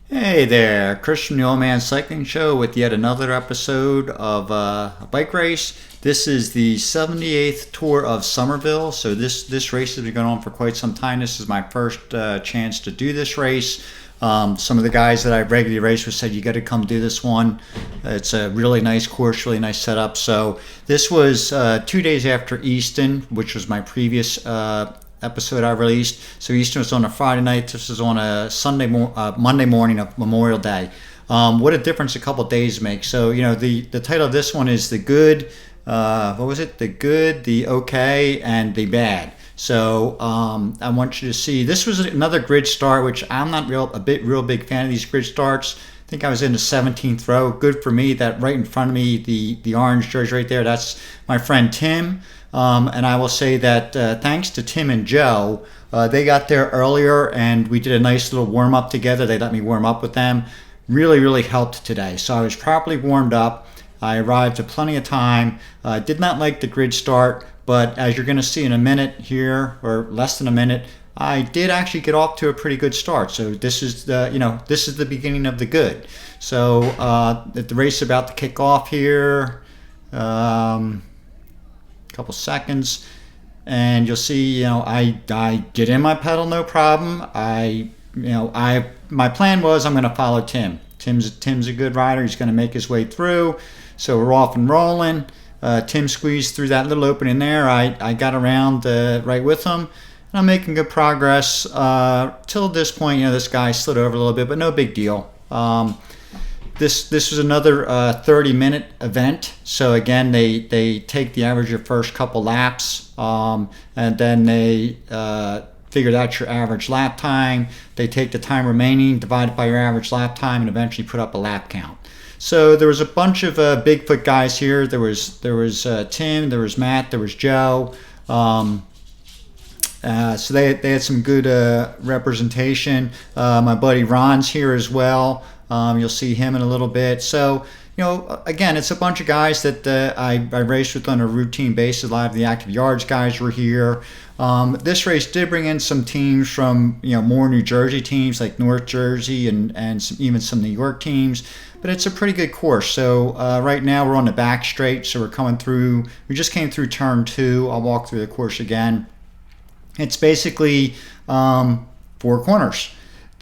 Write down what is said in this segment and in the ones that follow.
Hey there, Chris from the Old Man Cycling Show with yet another episode of a bike race. This is the 78th tour of Sommerville, so this race has been going on for quite some time. This is my first chance to do this race. Some of the guys that I regularly race with said you got to come do this one. It's a really nice course, really nice setup. So this was 2 days after Easton, which was my previous episode I released. So Easter was on a Friday night. This is on a Monday morning of Memorial Day. What a difference a couple days make. So the title of this one is the good. What was it? The good, the okay, and the bad. So I want you to see. This was another grid start, which I'm not real big fan of these grid starts. I think I was in the 17th row. Good for me. That right in front of me, the orange jersey right there, that's my friend Tim. And I will say that thanks to Tim and Joe, they got there earlier and we did a nice little warm up together. They let me warm up with them. Really helped today. So I was properly warmed up. I arrived at plenty of time. Did not like the grid start, but as you're going to see in a minute here, or less than a minute, I did actually get off to a pretty good start. So this is the beginning of the good. So the race is about to kick off here. Couple seconds, and you'll see. I get in my pedal, no problem. My plan was I'm going to follow Tim. Tim's a good rider. He's going to make his way through. So we're off and rolling. Tim squeezed through that little opening there. I got around right with him, and I'm making good progress. Till this point, this guy slid over a little bit, but no big deal. This was another 30-minute event. So again, they take the average of first couple laps, and then they figured out your average lap time. They take the time remaining, divide it by your average lap time, and eventually put up a lap count. So there was a bunch of Bigfoot guys here. There was Tim, there was Matt, there was Joe. So they had some good representation. My buddy Ron's here as well. You'll see him in a little bit. So, again, it's a bunch of guys that I raced with on a routine basis. A lot of the active yards guys were here. This race did bring in some teams from, more New Jersey teams like North Jersey and even some New York teams. But it's a pretty good course. So right now we're on the back straight. So we just came through turn 2. I'll walk through the course again. It's basically 4 corners.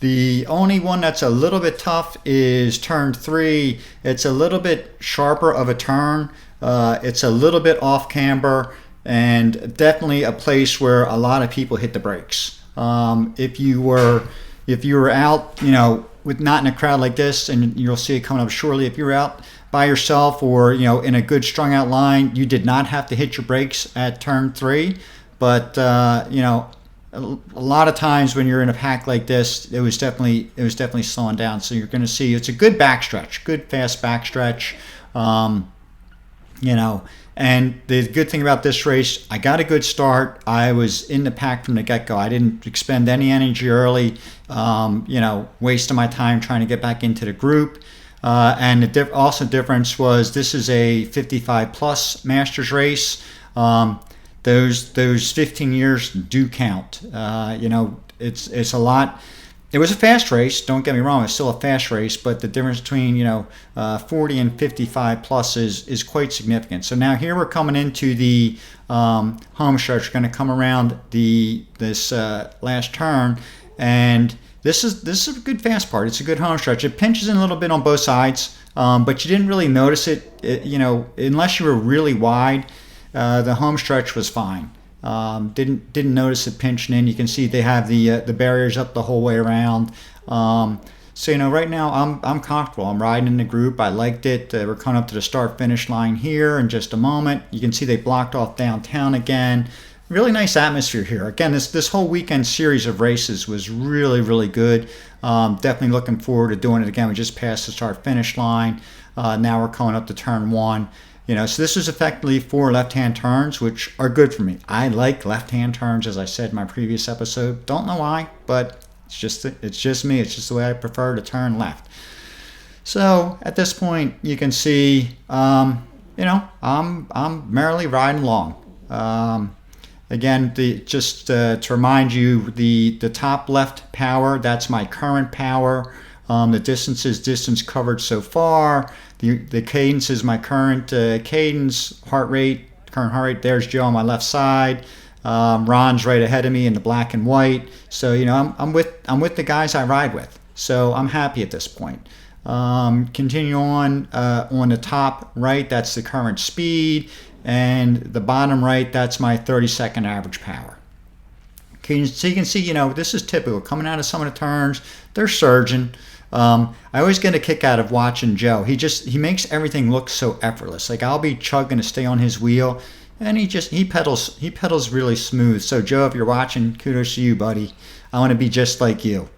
The only one that's a little bit tough is turn 3. It's a little bit sharper of a turn. It's a little bit off camber, and definitely a place where a lot of people hit the brakes. If you were out, with not in a crowd like this, and you'll see it coming up shortly. If you're out by yourself or in a good strung out line, you did not have to hit your brakes at turn 3. But a lot of times when you're in a pack like this, it was definitely slowing down. So you're going to see it's a good backstretch, good fast backstretch. And the good thing about this race, I got a good start. I was in the pack from the get-go. I didn't expend any energy early, wasting my time trying to get back into the group. And the difference was this is a 55 plus Masters race. Those 15 years do count. It's a lot. It was a fast race. Don't get me wrong. It's still a fast race, but the difference between 40 and 55 plus is quite significant. So now here we're coming into the home stretch. We're going to come around this last turn, and this is a good fast part. It's a good home stretch. It pinches in a little bit on both sides, but you didn't really notice it. Unless you were really wide. The home stretch was fine. Didn't notice it pinching in. You can see they have the barriers up the whole way around. So right now I'm comfortable. I'm riding in the group. I liked it. We're coming up to the start finish line here in just a moment. You can see they blocked off downtown again. Really nice atmosphere here. Again, this whole weekend series of races was really good. Definitely looking forward to doing it again. We just passed the start finish line. Now we're coming up to turn 1. So this is effectively 4 left-hand turns, which are good for me. I like left-hand turns, as I said in my previous episode. Don't know why, but it's just me. It's just the way I prefer to turn left. So at this point, you can see, I'm merrily riding along. Again, just to remind you, the top left power, that's my current power. The distance is distance covered so far. The cadence is my current cadence, heart rate, current heart rate. There's Joe on my left side. Ron's right ahead of me in the black and white. So I'm with the guys I ride with. So I'm happy at this point. Continue on the top right, that's the current speed, and the bottom right, that's my 30-second average power. Okay, so you can see, this is typical. Coming out of some of the turns, they're surging. I always get a kick out of watching Joe. He makes everything look so effortless. Like, I'll be chugging to stay on his wheel, and he pedals really smooth. So Joe, if you're watching, kudos to you, buddy. I want to be just like you.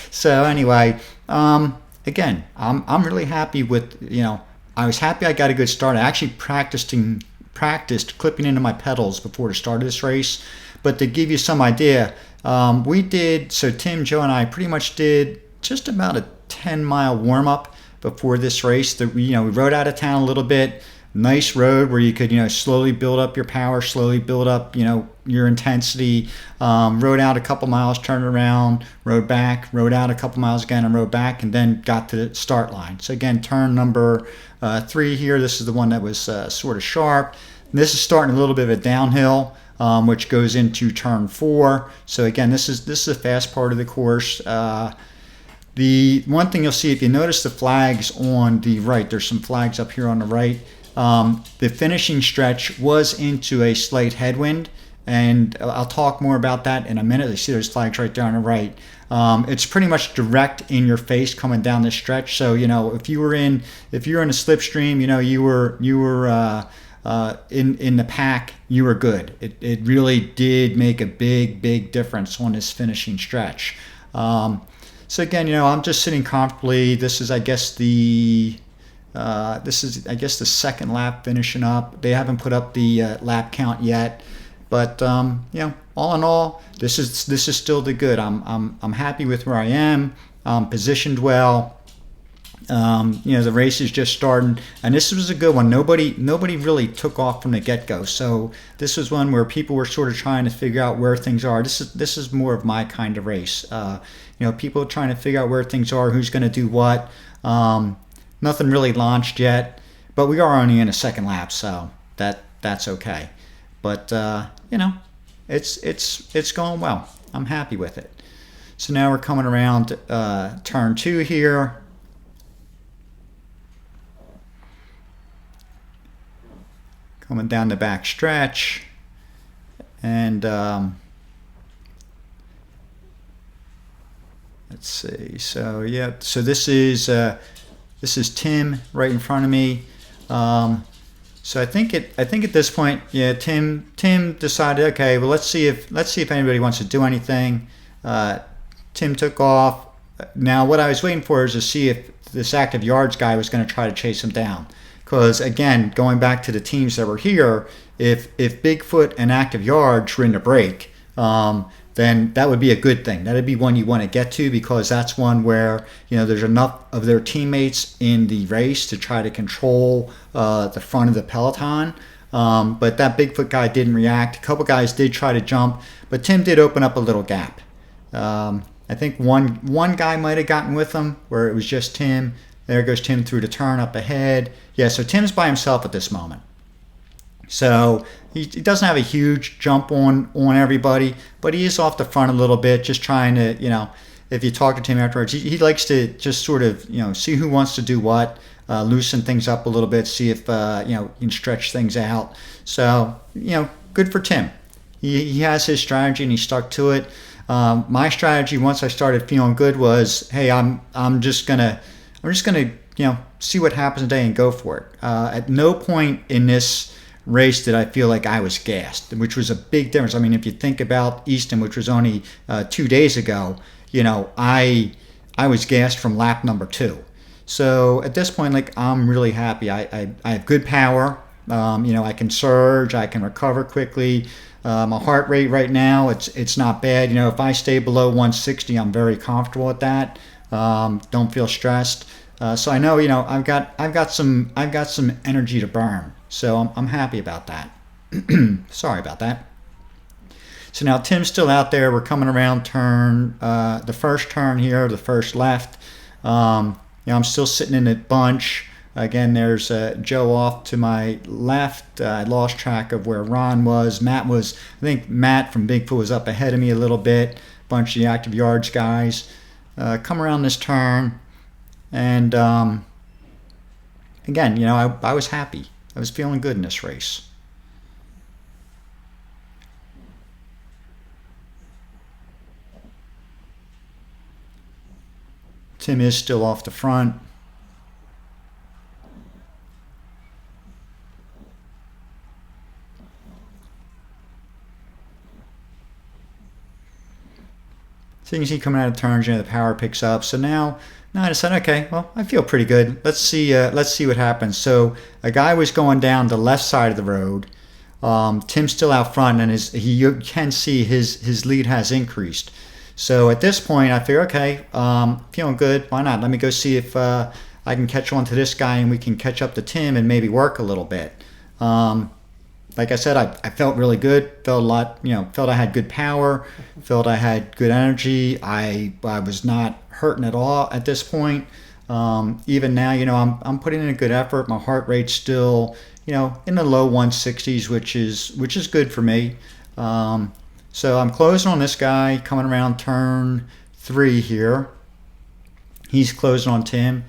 So anyway, again, I'm really happy with, I was happy I got a good start. I actually practiced clipping into my pedals before the start of this race. But to give you some idea, Tim, Joe, and I pretty much did just about a 10-mile warm-up before this race. We rode out of town a little bit. Nice road where you could, slowly build up your power, slowly build up, your intensity. Rode out a couple miles, turned around, rode back, rode out a couple miles again, and rode back, and then got to the start line. So again, turn number 3 here. This is the one that was sort of sharp. And this is starting a little bit of a downhill, which goes into turn 4. So again, this is a fast part of the course. The one thing you'll see, if you notice the flags on the right, there's some flags up here on the right. The finishing stretch was into a slight headwind, and I'll talk more about that in a minute. You see those flags right there on the right. It's pretty much direct in your face coming down this stretch. So if you're in a slipstream, you were in the pack, you were good. It really did make a big difference on this finishing stretch. So again, I'm just sitting comfortably. This is, I guess, the second lap finishing up. They haven't put up the lap count yet, but all in all, this is still the good. I'm happy with where I am. I'm positioned well. The race is just starting, and this was a good one. Nobody really took off from the get-go. So this was one where people were sort of trying to figure out where things are. This is more of my kind of race. People trying to figure out where things are, who's going to do what. Nothing really launched yet, but we are only in a second lap, so that's okay. But it's going well. I'm happy with it. So now we're coming around turn 2 here. Coming down the back stretch, and let's see. So this is Tim right in front of me. So I think at this point, Tim decided, okay, well let's see if anybody wants to do anything. Tim took off. Now what I was waiting for is to see if this active yards guy was going to try to chase him down. Because again, going back to the teams that were here, if Bigfoot and Active Yards were in the break, then that would be a good thing. That would be one you want to get to, because that's one where there's enough of their teammates in the race to try to control the front of the peloton. But that Bigfoot guy didn't react. A couple guys did try to jump, but Tim did open up a little gap. I think one guy might have gotten with him, where it was just Tim. There goes Tim through the turn up ahead. Yeah, so Tim's by himself at this moment. So he doesn't have a huge jump on everybody, but he is off the front a little bit, just trying to, if you talk to Tim afterwards, he likes to just sort of, see who wants to do what, loosen things up a little bit, see if, you can stretch things out. So, good for Tim. He has his strategy and he stuck to it. My strategy, once I started feeling good, was, hey, I'm just gonna see what happens today and go for it. At no point in this race did I feel like I was gassed, which was a big difference. I mean, if you think about Easton, which was only 2 days ago, I was gassed from lap number 2. So at this point, I'm really happy. I have good power. I can surge. I can recover quickly. My heart rate right now, it's not bad. If I stay below 160, I'm very comfortable with that. Don't feel stressed. So I know, I've got some energy to burn. So I'm happy about that. Sorry about that. So now Tim's still out there. We're coming around turn, the first turn here, the first left. I'm still sitting in a bunch. Again, there's Joe off to my left. I lost track of where Ron was. I think Matt from Bigfoot was up ahead of me a little bit. Bunch of the active yards guys. Come around this turn, and again, I was happy. I was feeling good in this race. Tim is still off the front. So you can see coming out of turns, the power picks up. So now I decided, okay, well, I feel pretty good. Let's see what happens. So a guy was going down the left side of the road. Tim's still out front, and you can see his lead has increased. So at this point, I figure, okay, feeling good. Why not? Let me go see if I can catch on to this guy, and we can catch up to Tim and maybe work a little bit. Like I said, I felt really good. Felt a lot, felt I had good power. Felt I had good energy. I was not hurting at all at this point. Even now, I'm putting in a good effort. My heart rate's still, in the low 160s, which is good for me. So I'm closing on this guy coming around turn 3 here. He's closing on Tim.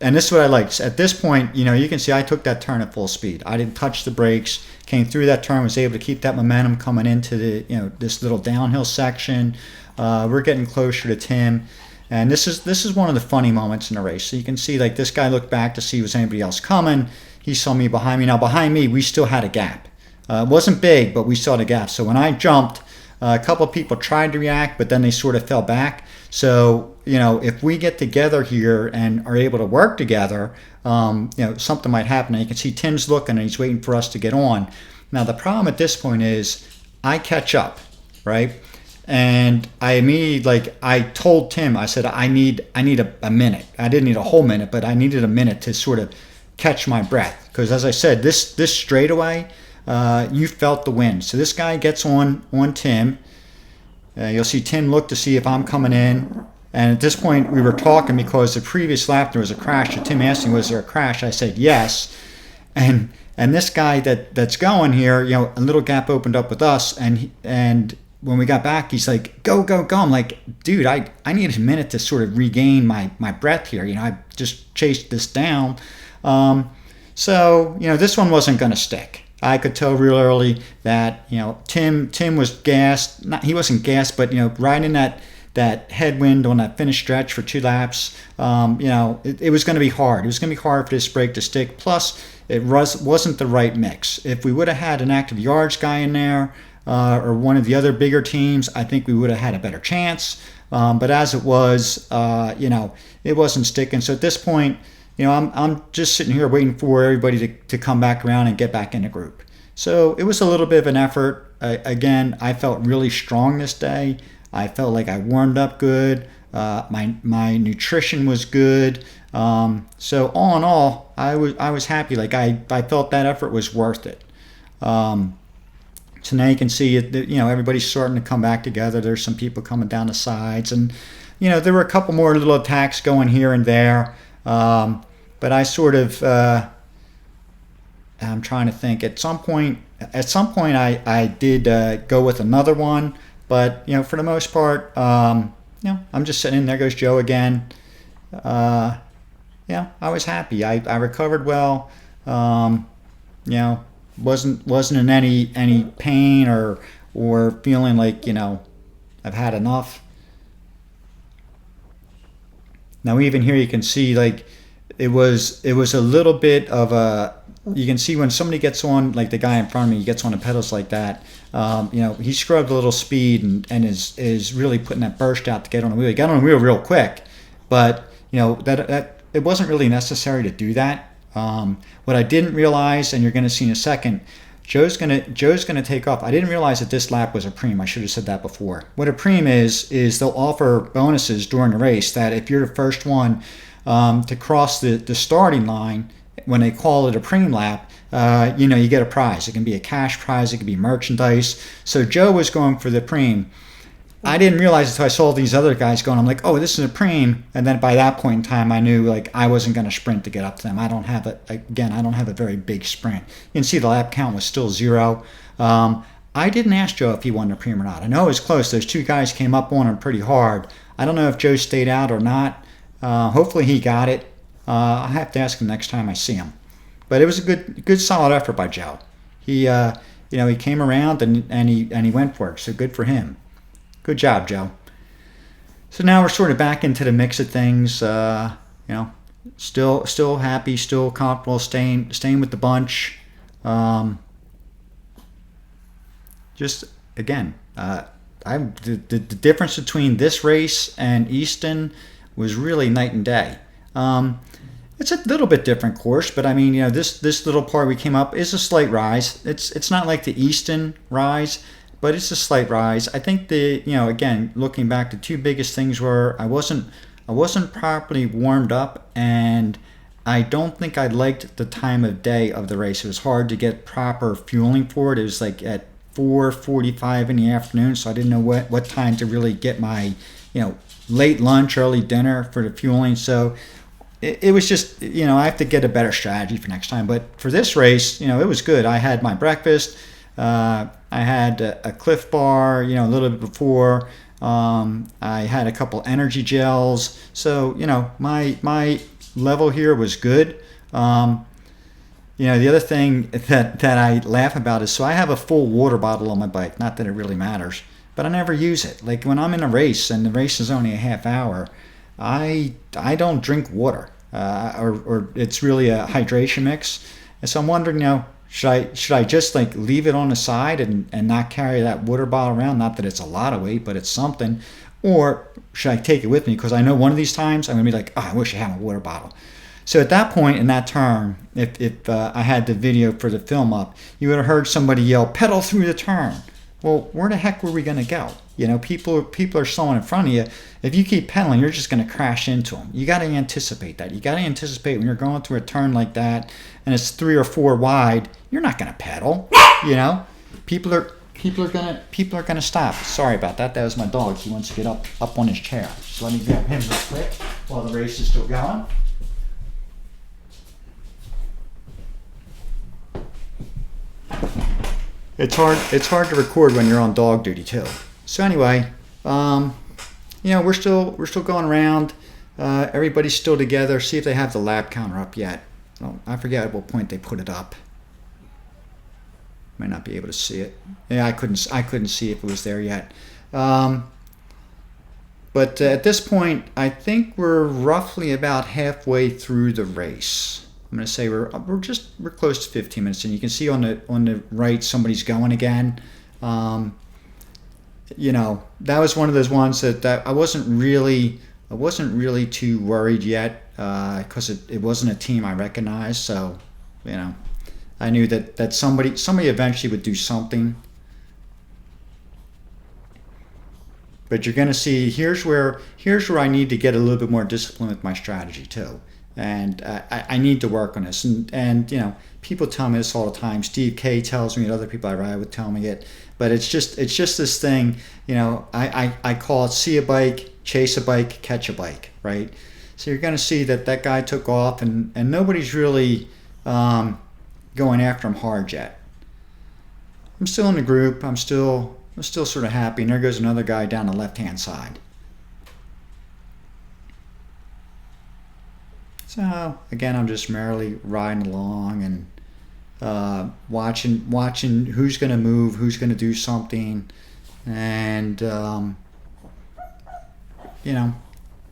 And this is what I like. At this point, you can see I took that turn at full speed. I didn't touch the brakes. Came through that turn, was able to keep that momentum coming into the this little downhill section. We're getting closer to Tim, and this is one of the funny moments in the race. So you can see this guy looked back to see was anybody else coming. He saw me behind me. Now behind me, we still had a gap. It wasn't big, but we still had a gap. So when I jumped, a couple of people tried to react, but then they sort of fell back. So, if we get together here and are able to work together, something might happen. And you can see Tim's looking and he's waiting for us to get on. Now, the problem at this point is I catch up, right? And I immediately, I told Tim, I said, I need a minute. I didn't need a whole minute, but I needed a minute to sort of catch my breath. Because as I said, this straightaway, you felt the wind. So this guy gets on Tim. You'll see Tim look to see if I'm coming in. And at this point, we were talking because the previous lap there was a crash. So Tim asked me, was there a crash? I said, yes. And this guy that's going here, a little gap opened up with us. And when we got back, he's like, go, go, go. I'm like, dude, I need a minute to sort of regain my breath here. I just chased this down. So, this one wasn't going to stick. I could tell real early that, Tim was gassed. He wasn't gassed, but, riding that headwind on that finish stretch for 2 laps, it was going to be hard. It was going to be hard for this brake to stick. Plus, it wasn't the right mix. If we would have had an active yards guy in there or one of the other bigger teams, I think we would have had a better chance. But as it was, it wasn't sticking. So at this point, I'm just sitting here waiting for everybody to come back around and get back in the group. So it was a little bit of an effort. Again, I felt really strong this day. I felt like I warmed up good. My nutrition was good. So all in all, I was happy. I felt that effort was worth it. So now you can see it. Everybody's starting to come back together. There's some people coming down the sides, and there were a couple more little attacks going here and there. But I sort of, I'm trying to think. At some point, I did go with another one. But for the most part, I'm just sitting in. There goes Joe again. I was happy. I recovered well. Wasn't in any pain or feeling like I've had enough. Now even here you can see it was a little bit of a. You can see when somebody gets on, like the guy in front of me, he gets on the pedals like that. He scrubbed a little speed and is really putting that burst out to get on the wheel. He got on the wheel real quick, but that it wasn't really necessary to do that. What I didn't realize, and you're going to see in a second, Joe's gonna take off. I didn't realize that this lap was a preem. I should have said that before. What a preem is they'll offer bonuses during the race that if you're the first one to cross the starting line when they call it a preem lap, you get a prize. It can be a cash prize, it can be merchandise. So Joe was going for the preem. I didn't realize until I saw these other guys going, I'm like, oh, this is a preem. And then by that point in time, I knew like I wasn't going to sprint to get up to them. I don't have a very big sprint. You can see the lap count was still 0. I didn't ask Joe if he won the preem or not. I know it was close. Those 2 guys came up on him pretty hard. I don't know if Joe stayed out or not. Hopefully he got it. I'll have to ask him next time I see him. But it was a good solid effort by Joe. He he came around and he went for it. So good for him. Good job, Joe. So now we're sort of back into the mix of things. Still happy, still comfortable, staying with the bunch. Just again, the difference between this race and Easton was really night and day. It's a little bit different course, but I mean, this little part we came up is a slight rise. It's not like the Easton rise, but it's a slight rise. I think again, looking back, the 2 biggest things were I wasn't properly warmed up, and I don't think I liked the time of day of the race. It was hard to get proper fueling for it. It was like at 4:45 in the afternoon, so I didn't know what time to really get my late lunch, early dinner for the fueling. So it was just I have to get a better strategy for next time. But for this race, it was good. I had my breakfast. I had a Cliff Bar, a little bit before. I had a couple energy gels. So, my level here was good. The other thing that I laugh about is, so I have a full water bottle on my bike. Not that it really matters, but I never use it. Like when I'm in a race and the race is only a half hour, I don't drink water, or it's really a hydration mix. And so I'm wondering, should I just like leave it on the side and not carry that water bottle around? Not that it's a lot of weight, but it's something. Or should I take it with me? Because I know one of these times I'm going to be like, oh, I wish I had my water bottle. So at that point in that turn, if I had the video for the film up, you would have heard somebody yell, pedal through the turn. Well, where the heck were we going to go? People are slowing in front of you. If you keep pedaling, you're just going to crash into them. You got to anticipate that. You got to anticipate when you're going through a turn like that and it's 3 or 4 wide, you're not going to pedal. People are gonna stop. Sorry about that. That was my dog. He wants to get up on his chair. So let me grab him real quick while the race is still going. It's hard to record when you're on dog duty too. So anyway, we're still going around. Everybody's still together. See if they have the lap counter up yet. Oh, I forget at what point they put it up. Might not be able to see it. Yeah, I couldn't see if it was there yet. But at this point, I think we're roughly about halfway through the race. I'm going to say we're close to 15 minutes, and you can see on the right somebody's going again. That was one of those ones that I wasn't really too worried yet because it wasn't a team I recognized. So I knew that somebody eventually would do something. But you're going to see here's where I need to get a little bit more discipline with my strategy too. And I need to work on this. And people tell me this all the time. Steve K tells me it. Other people I ride with tell me it. But it's just this thing. I call it see a bike, chase a bike, catch a bike. Right. So you're going to see that guy took off, and nobody's really going after him hard yet. I'm still in the group. I'm still sort of happy. And there goes another guy down the left-hand side. So again, I'm just merrily riding along and watching who's going to move, who's going to do something, and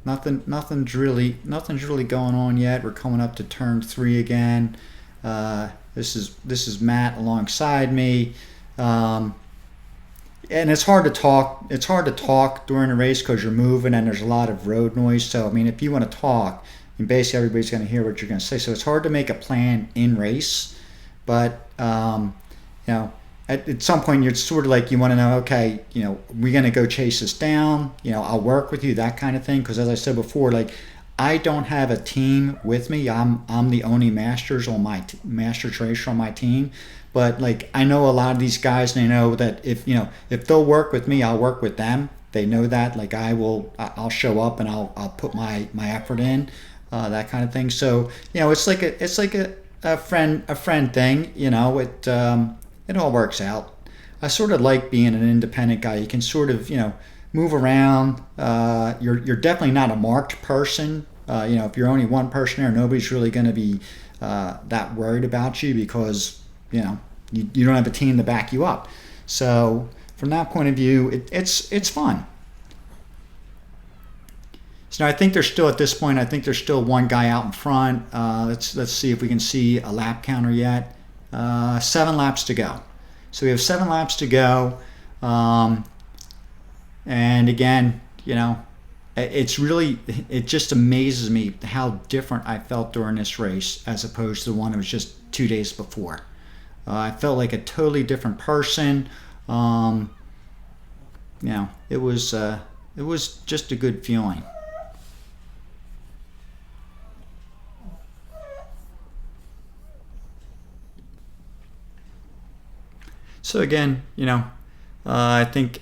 nothing's really going on yet. We're coming up to turn 3 again. This is Matt alongside me, and it's hard to talk. It's hard to talk during a race because you're moving and there's a lot of road noise. So I mean, if you want to talk, and basically everybody's going to hear what you're going to say. So it's hard to make a plan in race, but at some point you're sort of like you want to know, okay, we're going to go chase this down. I'll work with you, that kind of thing. Because as I said before, like I don't have a team with me. I'm the only masters on my masters racer on my team. But like I know a lot of these guys, and they know that if they'll work with me, I'll work with them. They know that. Like I'll show up and I'll put my effort in, that kind of thing. So it's like a friend thing. It all works out. I sort of like being an independent guy. You can sort of move around. You're definitely not a marked person. If you're only one person there, nobody's really going to be that worried about you because you don't have a team to back you up. So from that point of view, it's fun. So I think there's still at this point. I think there's still one guy out in front. Let's see if we can see a lap counter yet. 7 laps to go. So we have 7 laps to go. And again, it just amazes me how different I felt during this race as opposed to the one that was just 2 days before. I felt like a totally different person. It was just a good feeling. So again, I think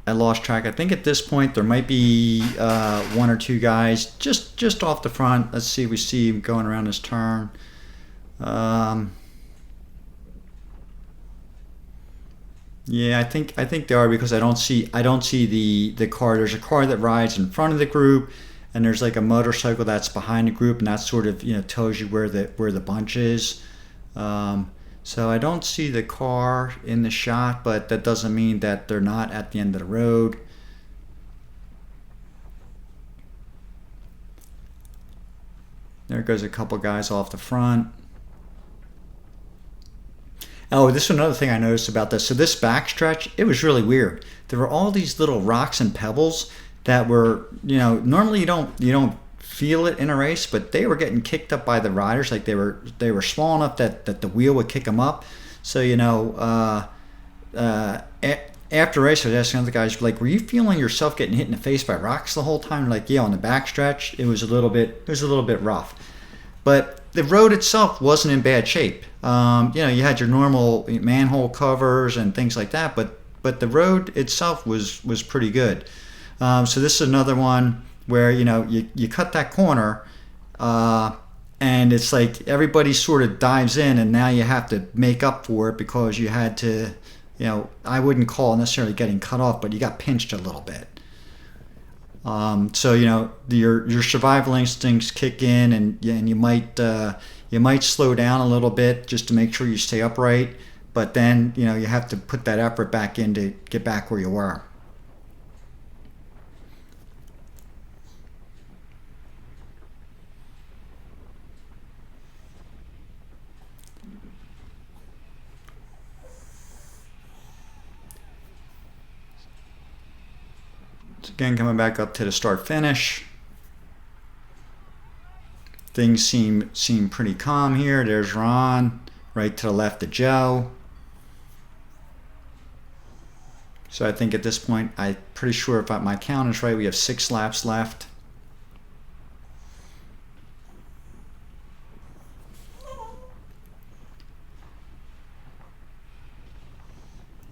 I lost track. I think at this point there might be 1 or 2 guys just off the front. Let's see if we see him going around this turn. Yeah, I think they are because I don't see the car. There's a car that rides in front of the group, and there's like a motorcycle that's behind the group, and that sort of tells you where the bunch is. So I don't see the car in the shot, but that doesn't mean that they're not at the end of the road. There goes a couple guys off the front. Oh, this is another thing I noticed about this. So this backstretch, it was really weird. There were all these little rocks and pebbles that were, normally you don't feel it in a race, but they were getting kicked up by the riders. Like they were small enough that the wheel would kick them up. So after race, I was asking other guys, like, were you feeling yourself getting hit in the face by rocks the whole time? Like, yeah, on the backstretch, it was a little bit rough, but the road itself wasn't in bad shape. You had your normal manhole covers and things like that, but the road itself was pretty good. So this is another one where you cut that corner, and it's like everybody sort of dives in, and now you have to make up for it because you had to, I wouldn't call it necessarily getting cut off, but you got pinched a little bit. So your survival instincts kick in, and you might slow down a little bit just to make sure you stay upright, but then you have to put that effort back in to get back where you were. Again, coming back up to the start finish. Things seem pretty calm here. There's Ron, right to the left of Joe. So I think at this point, I'm pretty sure if my count is right, we have 6 laps left.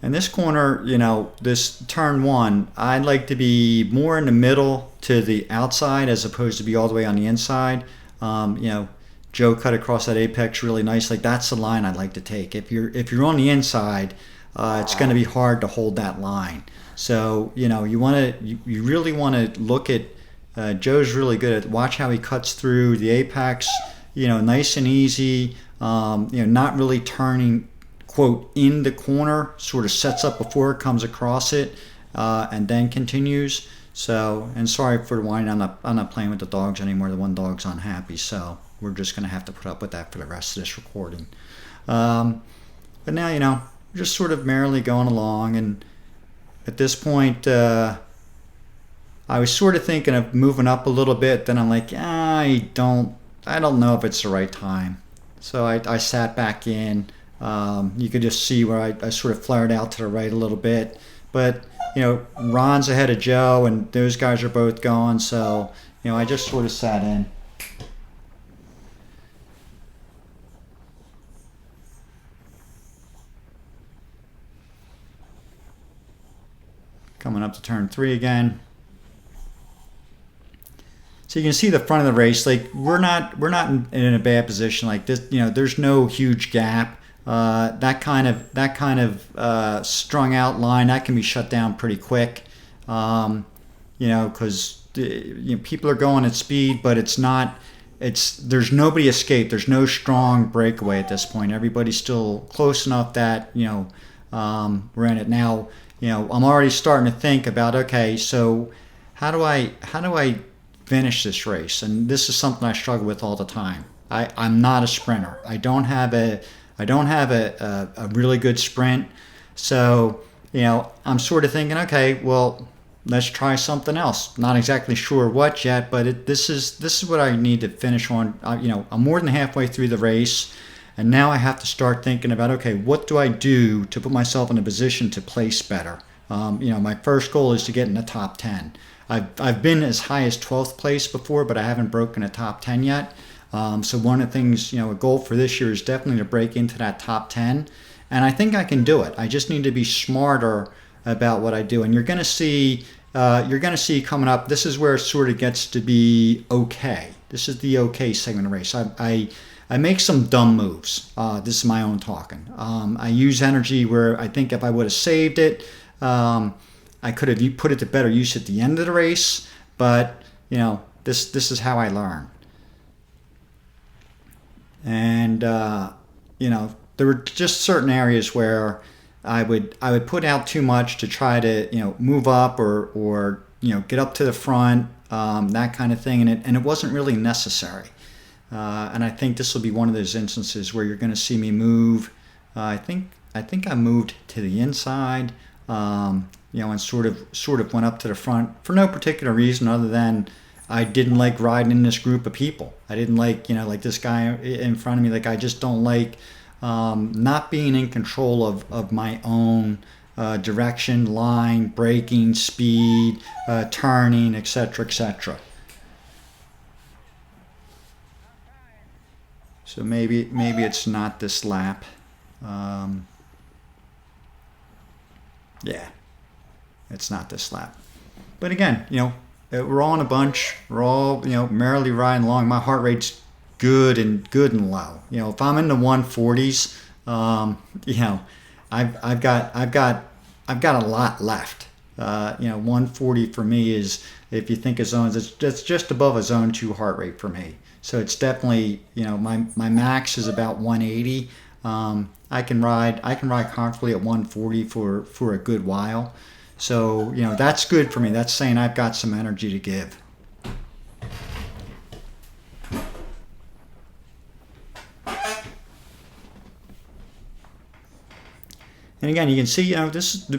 And this corner, this turn 1, I'd like to be more in the middle to the outside as opposed to be all the way on the inside. Joe cut across that apex really nice. Like that's the line I'd like to take. If you're on the inside, it's going to be hard to hold that line. So you really want to look at. Joe's really good at watch how he cuts through the apex. Nice and easy. Not really turning, quote, in the corner, sort of sets up before it comes across it, and then continues. So, and sorry for the whining, I'm not playing with the dogs anymore. The one dog's unhappy, so we're just going to have to put up with that for the rest of this recording. But now, we're just sort of merrily going along, and at this point, I was sort of thinking of moving up a little bit, then I'm like, I don't know if it's the right time. So I sat back in. You could just see where I sort of flared out to the right a little bit, but Ron's ahead of Joe, and those guys are both going, so I just sort of sat in. Coming up to turn 3 again. So you can see the front of the race. Like we're not in a bad position. Like this, there's no huge gap. That kind of strung out line that can be shut down pretty quick. Because people are going at speed, but there's nobody escaped. There's no strong breakaway at this point. Everybody's still close enough that we're in it now. I'm already starting to think about, okay, so how do I finish this race? And this is something I struggle with all the time. I'm not a sprinter. I don't have a really good sprint. So, I'm sort of thinking, okay, well, let's try something else. Not exactly sure what yet, but this is what I need to finish on. I'm more than halfway through the race. And now I have to start thinking about, okay, what do I do to put myself in a position to place better? My first goal is to get in the top 10. I've been as high as 12th place before, but I haven't broken a top 10 yet. So one of the things, a goal for this year is definitely to break into that top 10. And I think I can do it. I just need to be smarter about what I do. And you're going to see coming up, this is where it sort of gets to be okay. This is the okay segment of the race. I make some dumb moves. This is my own talking. I use energy where I think if I would have saved it, I could have put it to better use at the end of the race. But this is how I learn. And there were just certain areas where I would put out too much to try to move up or get up to the front, that kind of thing, and it wasn't really necessary. And I think this will be one of those instances where you're going to see me move. I think I moved to the inside, and sort of went up to the front for no particular reason other than I didn't like riding in this group of people. I didn't like like this guy in front of me. Like I just don't like not being in control of my own direction, line, braking, speed, turning, etc., etc. So maybe it's not this lap. Yeah, it's not this lap. But again, we're all in a bunch. We're all merrily riding along. My heart rate's good and low. If I'm in the 140s, I've got a lot left. 140 for me is, if you think of zones, that's just above a zone 2 heart rate for me. So it's definitely, my max is about 180. I can ride comfortably at 140 for a good while. So, that's good for me. That's saying I've got some energy to give. And again, you can see,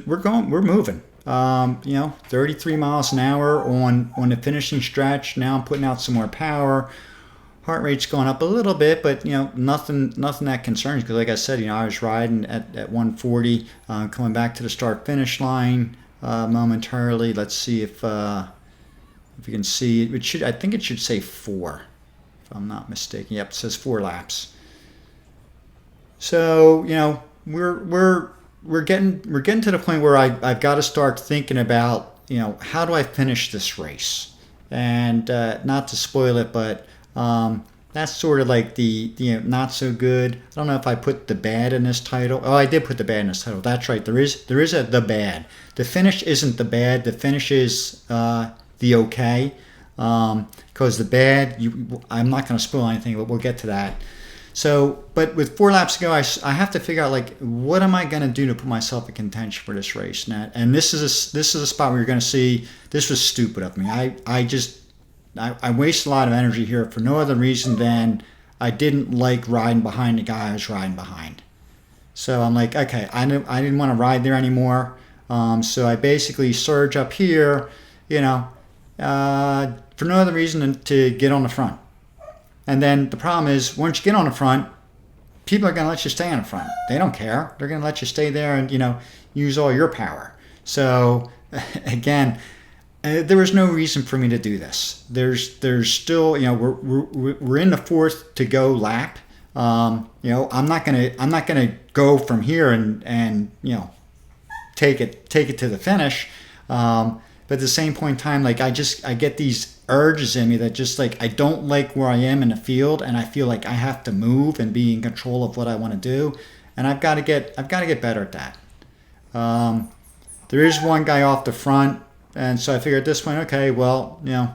we're moving. 33 miles an hour on the finishing stretch. Now I'm putting out some more power. Heart rate's going up a little bit, but nothing that concerns, because like I said, I was riding at 140, coming back to the start finish line momentarily. Let's see if you can see it. I think it should say 4, if I'm not mistaken. Yep, it says 4 laps. So we're getting to the point where I've got to start thinking about how do I finish this race, and not to spoil it, but that's sort of like the not so good. I don't know if I put the bad in this title. Oh, I did put the bad in this title. That's right. There is the bad. The finish isn't the bad. The finish is the okay. Because the bad, I'm not going to spoil anything, but we'll get to that. So, but with 4 laps to go, I have to figure out what am I going to do to put myself in contention for this race. And this is a spot where you're going to see this was stupid of me. I waste a lot of energy here for no other reason than I didn't like riding behind the guy I was riding behind. So I'm like, okay, I didn't want to ride there anymore. So I basically surge up here, for no other reason than to get on the front. And then the problem is, once you get on the front, people are going to let you stay on the front. They don't care. They're going to let you stay there and, use all your power. So, again, there was no reason for me to do this. There's still, we're in the fourth to go lap. I'm not gonna go from here and take it to the finish. But at the same point in time, like I get these urges in me that just like I don't like where I am in the field, and I feel like I have to move and be in control of what I want to do, and I've got to get better at that. There is one guy off the front, and so I figured at this point, okay, well, I'm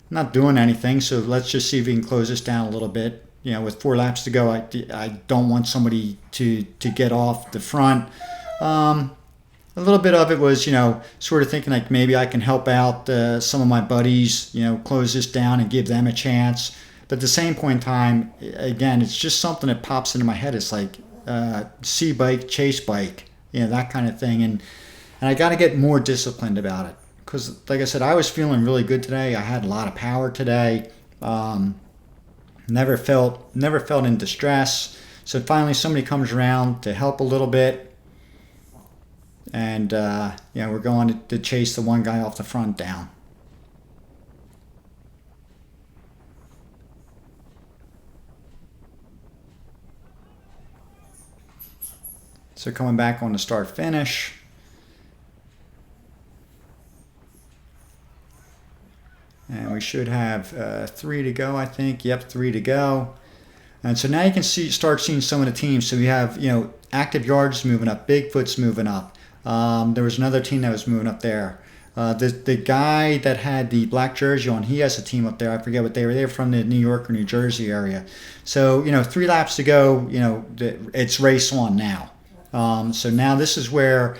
not doing anything, so let's just see if we can close this down a little bit. With 4 laps to go, I don't want somebody to get off the front. A little bit of it was, sort of thinking like maybe I can help out some of my buddies, close this down and give them a chance. But at the same point in time, again, it's just something that pops into my head. It's like C-bike, chase bike, that kind of thing. And I got to get more disciplined about it. Because like I said, I was feeling really good today. I had a lot of power today. Never felt in distress. So finally somebody comes around to help a little bit. And, we're going to chase the one guy off the front down. So coming back on the start finish. And we should have 3 to go, I think. Yep, 3 to go. And so now you can start seeing some of the teams. So we have, Active Yards moving up, Bigfoot's moving up. There was another team that was moving up there. The guy that had the black jersey on, he has a team up there. I forget what they were. They were from the New York or New Jersey area. So, 3 laps to go, it's race on now. So now this is where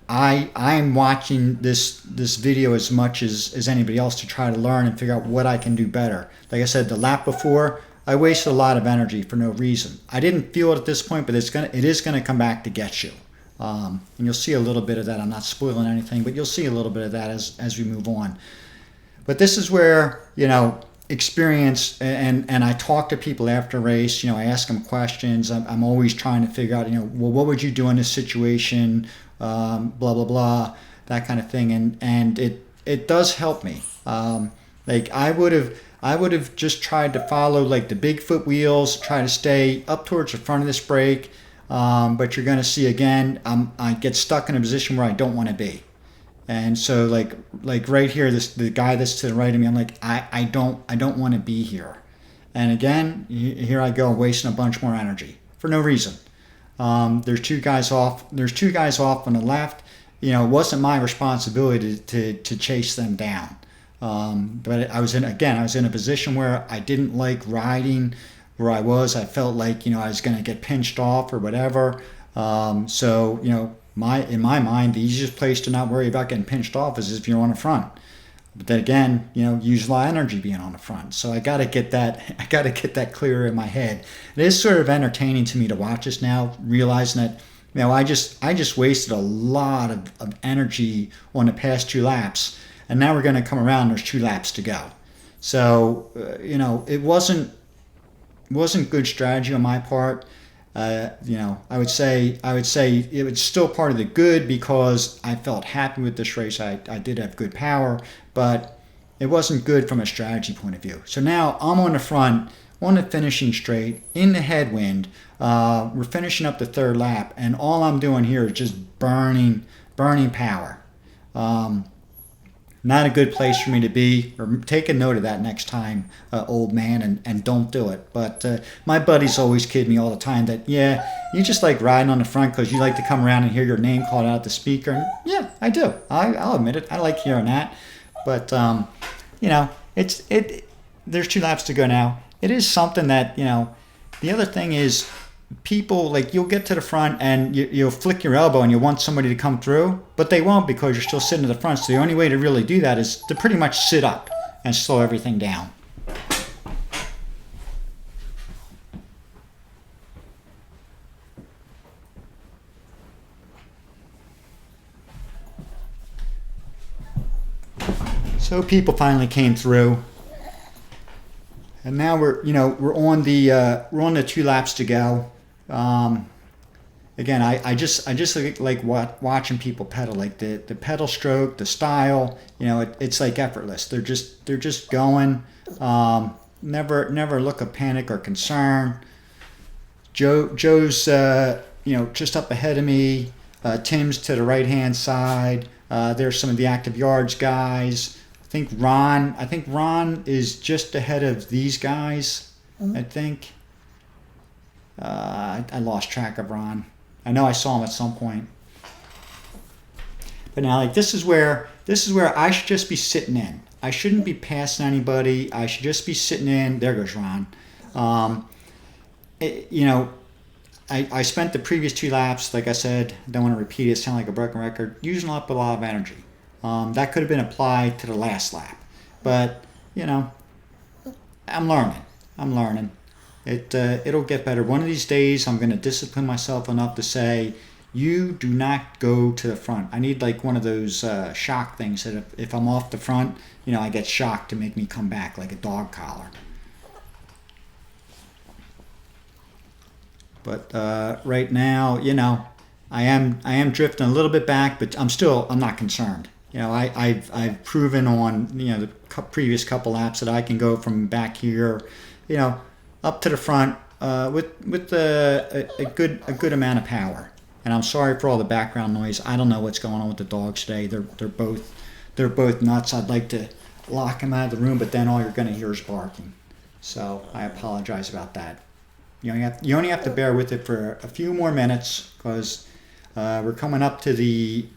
I'm watching this video as much as anybody else to try to learn and figure out what I can do better. Like I said, the lap before, I wasted a lot of energy for no reason. I didn't feel it at this point, but it is gonna come back to get you. And you'll see a little bit of that. I'm not spoiling anything, but you'll see a little bit of that as we move on. But this is where, experience, and I talk to people after race, I ask them questions. I'm always trying to figure out, well, what would you do in this situation? Blah, blah, blah, that kind of thing. And it does help me. Like I would have just tried to follow like the Bigfoot wheels, try to stay up towards the front of this brake. But you're going to see again, I get stuck in a position where I don't want to be. And so like right here, the guy that's to the right of me, I'm like, I don't want to be here. And again, here I go wasting a bunch more energy for no reason. There's 2 guys off on the left. It wasn't my responsibility to chase them down. But I was in a position where I didn't like riding where I was. I felt like, I was going to get pinched off or whatever. So, in my mind, the easiest place to not worry about getting pinched off is if you're on the front. But then again, use a lot of energy being on the front. So I got to get that clearer in my head. It is sort of entertaining to me to watch this now, realizing that, I just wasted a lot of energy on the past 2 laps. And now we're going to come around, there's 2 laps to go. So, it wasn't good strategy on my part. I would say it was still part of the good because I felt happy with this race. I did have good power, but it wasn't good from a strategy point of view. So now I'm on the front, on the finishing straight, in the headwind. We're finishing up the 3rd lap, and all I'm doing here is just burning power. Not a good place for me to be, or take a note of that next time, old man, and don't do it. But my buddies always kid me all the time that, you just like riding on the front because you like to come around and hear your name called out the speaker. And yeah, I do. I'll admit it. I like hearing that. But, there's 2 laps to go now. It is something that, the other thing is, people, like, you'll get to the front and you'll flick your elbow and you want somebody to come through, but they won't because you're still sitting at the front. So the only way to really do that is to pretty much sit up and slow everything down. So people finally came through. And now we're on the 2 laps to go. again, I just like watching people pedal, like the pedal stroke, the style, it's like effortless. They're just going, never look of panic or concern. Joe's just up ahead of me. Tim's to the right hand side. There's some of the active yards guys. I think Ron is just ahead of these guys. I think. I lost track of Ron. I know I saw him at some point. But now, like, this is where I should just be sitting in. I shouldn't be passing anybody. I should just be sitting in. There goes Ron. I spent the previous 2 laps, like I said, don't want to repeat it, sound like a broken record, using up a lot of energy. That could have been applied to the last lap. But, I'm learning. It'll get better. One of these days, I'm going to discipline myself enough to say, you do not go to the front. I need like one of those shock things that if I'm off the front, I get shocked to make me come back like a dog collar. But right now, I am drifting a little bit back, but I'm not concerned. I've proven on the previous couple laps that I can go from back here, up to the front with a good amount of power. And I'm sorry for all the background noise. I don't know what's going on with the dogs today. They're both nuts. I'd like to lock them out of the room, but then all you're going to hear is barking. So I apologize about that. You only have to bear with it for a few more minutes because we're coming up to the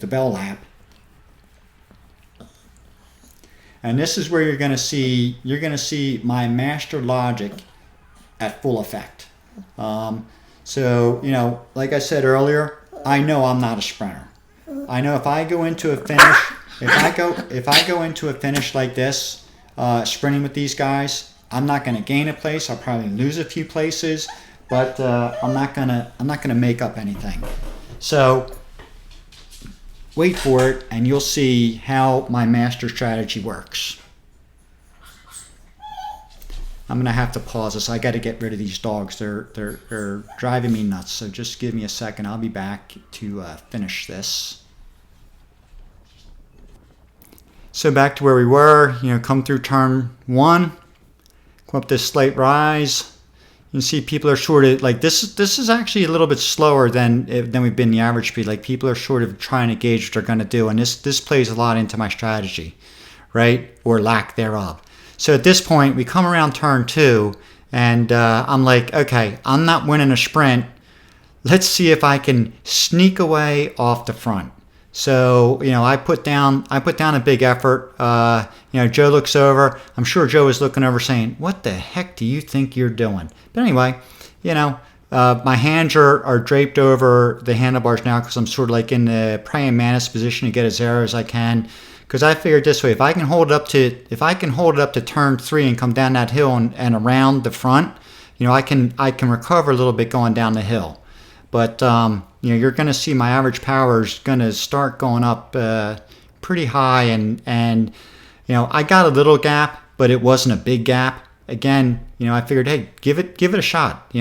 bell lap. And this is where you're going to see my master logic at full effect. So, like I said earlier, I know I'm not a sprinter. I know if I go into a finish, if I go into a finish like this, sprinting with these guys, I'm not going to gain a place. I'll probably lose a few places, but I'm not gonna make up anything. So wait for it, and you'll see how my master strategy works. I'm gonna have to pause this. I got to get rid of these dogs. They're driving me nuts. So just give me a second. I'll be back to finish this. So back to where we were. Come through turn 1, come up this slight rise. You can see people are sort of like this is actually a little bit slower than we've been the average speed. Like people are sort of trying to gauge what they're going to do, and this plays a lot into my strategy, right, or lack thereof. So at this point, we come around turn 2, and I'm like, okay, I'm not winning a sprint. Let's see if I can sneak away off the front. So I put down a big effort. Joe looks over. I'm sure Joe is looking over, saying, "What the heck do you think you're doing?" But anyway, my hands are draped over the handlebars now because I'm sort of like in the praying mantis position to get as aero as I can. Because I figured this way, if I can hold it up to turn 3 and come down that hill and around the front, I can recover a little bit going down the hill. But you're going to see my average power is going to start going up pretty high, and I got a little gap, but it wasn't a big gap. Again, I figured, hey, give it a shot.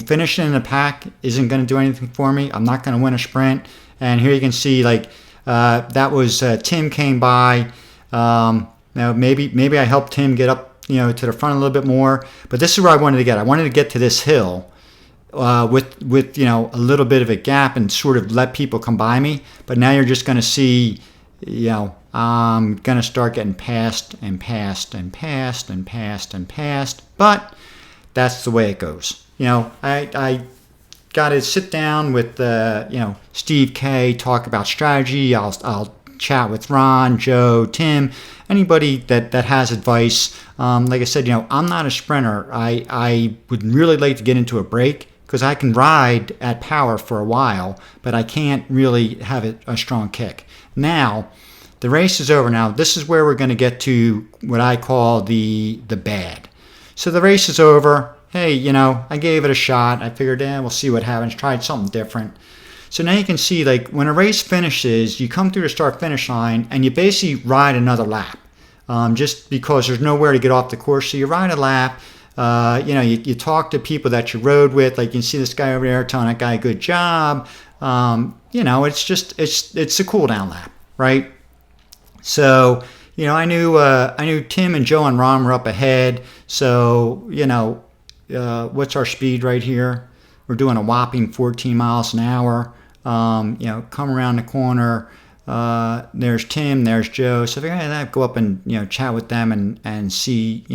Finishing in the pack isn't going to do anything for me. I'm not going to win a sprint. And here you can see that was Tim came by. Maybe I helped Tim get up to the front a little bit more. But this is where I wanted to get. I wanted to get to this hill. With a little bit of a gap and sort of let people come by me, but now you're just going to see, I'm going to start getting passed and passed and passed and passed and passed, but that's the way it goes. I got to sit down with Steve K, talk about strategy. I'll chat with Ron, Joe, Tim, anybody that has advice. Like I said, I'm not a sprinter. I would really like to get into a break, because I can ride at power for a while, but I can't really have a strong kick. Now, the race is over. Now, this is where we're going to get to what I call the bad. So the race is over. Hey, I gave it a shot. I figured, we'll see what happens. Tried something different. So now you can see, when a race finishes, you come through the start-finish line, and you basically ride another lap, just because there's nowhere to get off the course. So you ride a lap. You talk to people that you rode with, like you can see this guy over there telling that guy good job. It's a cool down lap, right? So I knew Tim and Joe and Ron were up ahead. So what's our speed right here? We're doing a whopping 14 miles an hour. Come around the corner. There's Tim, there's Joe. So I'd go up and chat with them and see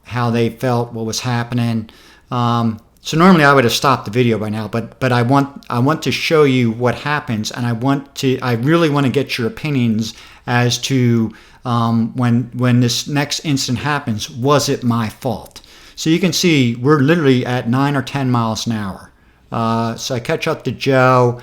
how they felt, what was happening. So normally I would have stopped the video by now, but I want to show you what happens, and I really want to get your opinions as to when this next incident happens. Was it my fault? So you can see we're literally at 9 or 10 miles an hour. So I catch up to Joe.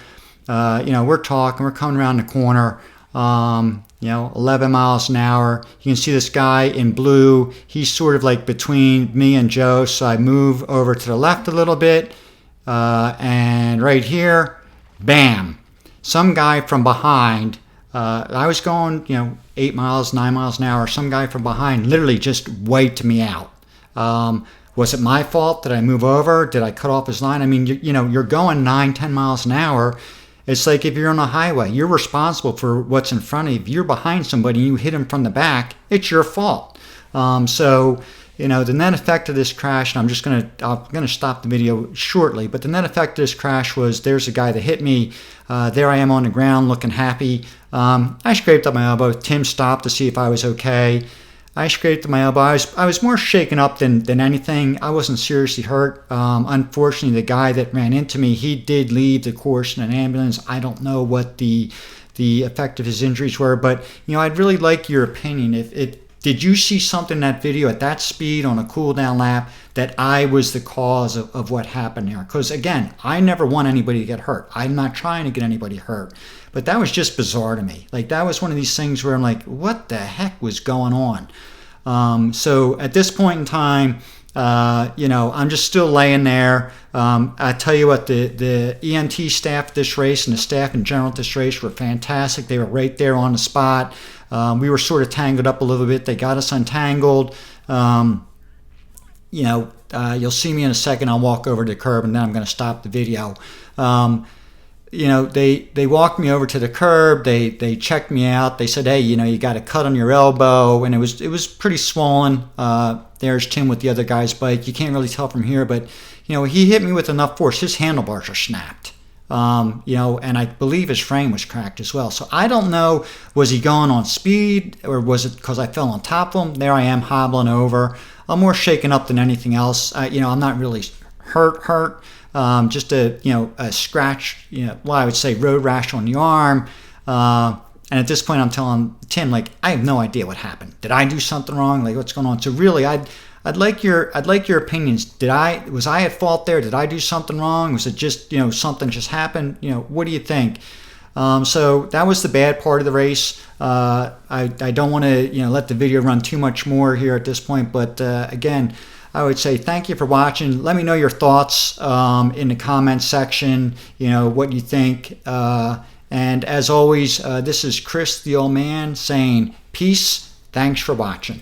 We're talking. We're coming around the corner. 11 miles an hour. You can see this guy in blue. He's sort of like between me and Joe. So I move over to the left a little bit. And right here, bam. Some guy from behind. I was going, 8 miles, 9 miles an hour. Some guy from behind literally just wiped me out. Was it my fault? Did I move over? Did I cut off his line? I mean, you're going 9, 10 miles an hour. It's like if you're on a highway, you're responsible for what's in front of you. If you're behind somebody and you hit them from the back, it's your fault. The net effect of this crash, and I'm gonna stop the video shortly, but the net effect of this crash was there's a guy that hit me. There I am on the ground looking happy. I scraped up my elbow. Tim stopped to see if I was okay. I scraped up my elbow. I was more shaken up than anything. I wasn't seriously hurt. Unfortunately, the guy that ran into me, he did leave the course in an ambulance. I don't know what the effect of his injuries were, but I'd really like your opinion. If did you see something in that video at that speed on a cool down lap that I was the cause of what happened there? Because again, I never want anybody to get hurt. I'm not trying to get anybody hurt. But that was just bizarre to me. Like that was one of these things where I'm like, what the heck was going on? So at this point in time, I'm just still laying there. I tell you what, the ENT staff at this race and the staff in general at this race were fantastic. They were right there on the spot. We were sort of tangled up a little bit. They got us untangled. You'll see me in a second. I'll walk over to the curb and then I'm going to stop the video. They walked me over to the curb. They checked me out. They said, hey, you got a cut on your elbow, and it was pretty swollen. There's Tim with the other guy's bike. You can't really tell from here, but he hit me with enough force. His handlebars are snapped. And I believe his frame was cracked as well. So I don't know, was he going on speed or was it because I fell on top of him? There I am hobbling over. I'm more shaken up than anything else. I'm not really hurt. Just a scratch, I would say road rash on the arm. And at this point I'm telling Tim, like, I have no idea what happened. Did I do something wrong? Like, what's going on? So really, I'd like your opinions. Was I at fault there? Did I do something wrong? Was it just, something just happened? What do you think? So that was the bad part of the race. I don't want to, let the video run too much more here at this point. But again, I would say thank you for watching. Let me know your thoughts in the comments section, what you think. And as always, this is Chris, the old man, saying peace. Thanks for watching.